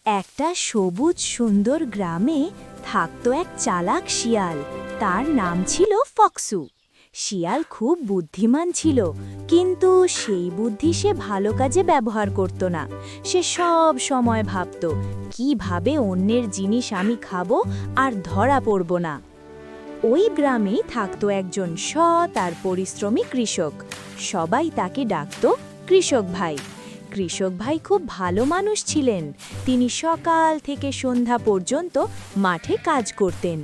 একটা সবুজ সুন্দর গ্রামে থাকতো এক চালাক শিয়াল। তার নাম ছিল ফক্সু। শিয়াল খুব বুদ্ধিমান ছিল, কিন্তু সেই বুদ্ধি সে ভালো কাজে ব্যবহার করত না। সে সব সময় ভাবত, কিভাবে অন্যের জিনিস আমি খাবো আর ধরা পড়ব না। ওই গ্রামেই থাকতো একজন সৎ আর পরিশ্রমী কৃষক। সবাই তাকে ডাকত কৃষক ভাই। কৃষক ভাই খুব ভালো মানুষ ছিলেন। তিনি সকাল থেকে সন্ধ্যা পর্যন্ত মাঠে কাজ করতেন।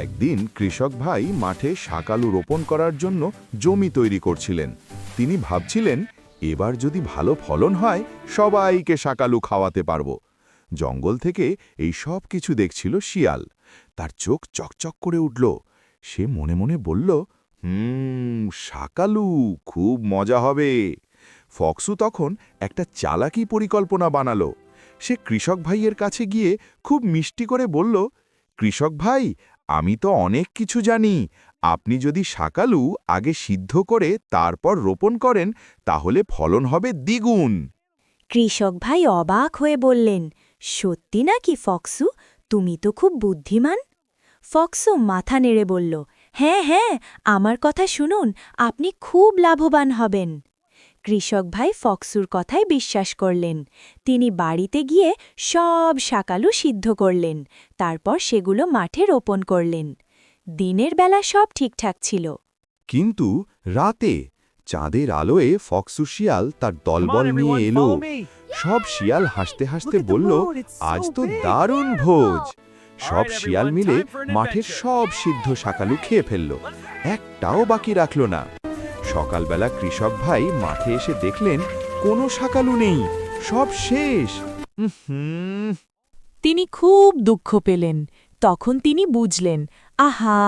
একদিন কৃষক ভাই মাঠে শাকালু রোপণ করার জন্য জমি তৈরি করছিলেন। তিনি ভাবছিলেন, এবার যদি ভালো ফলন হয় সবাইকে শাকালু খাওয়াতে পারব। জঙ্গল থেকে এই সব কিছু দেখছিল শিয়াল। তার চোখ চকচক করে উঠল। সে মনে মনে বলল, শাকালু, খুব মজা হবে। ফক্সু তখন একটা চালাকি পরিকল্পনা বানালো। সে কৃষক ভাইয়ের কাছে গিয়ে খুব মিষ্টি করে বলল, কৃষক ভাই, আমি তো অনেক কিছু জানি। আপনি যদি শাকালু আগে সিদ্ধ করে তারপর রোপণ করেন, তাহলে ফলন হবে দ্বিগুণ। কৃষক ভাই অবাক হয়ে বললেন, সত্যি নাকি ফক্সু? তুমি তো খুব বুদ্ধিমান। ফক্সু মাথা নেড়ে বলল, হ্যাঁ হ্যাঁ, আমার কথা শুনুন, আপনি খুব লাভবান হবেন। কৃষক ভাই ফক্সুর কথায় বিশ্বাস করলেন। তিনি বাড়িতে গিয়ে সব শাকালু সিদ্ধ করলেন। তারপর সেগুলো মাঠে রোপণ করলেন। দিনের বেলা সব ঠিকঠাক ছিল। কিন্তু রাতে চাঁদের আলোয় ফক্সু শিয়াল তার দলবল নিয়ে এলো। সব শিয়াল হাসতে হাসতে বলল, আজ তো দারুণ ভোজ। সব শিয়াল মিলে মাঠের সব সিদ্ধ শাকালু খেয়ে ফেলল, একটাও বাকি রাখল না। সকালবেলা কৃষক ভাই মাঠে এসে দেখলেন কোনো শাকালু নেই, সব শেষ। তিনি খুব দুঃখ পেলেন। তখন তিনি বুঝলেন, আহা,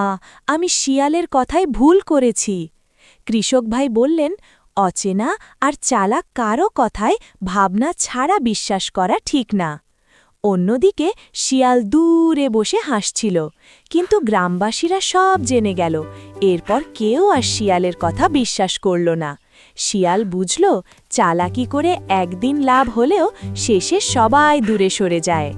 আমি শিয়ালের কথায় ভুল করেছি। কৃষক ভাই বললেন, অচেনা আর চালাক কারও কথায় ভাবনা ছাড়া বিশ্বাস করা ঠিক না। অন্যদিকে শিয়াল দূরে বসে হাসছিল, কিন্তু গ্রামবাসীরা সব জেনে গেল। এরপর কেউ আর শিয়ালের কথা বিশ্বাস করল না। শিয়াল বুঝল, চালাকি করে একদিন লাভ হলেও শেষে সবাই দূরে সরে যায়।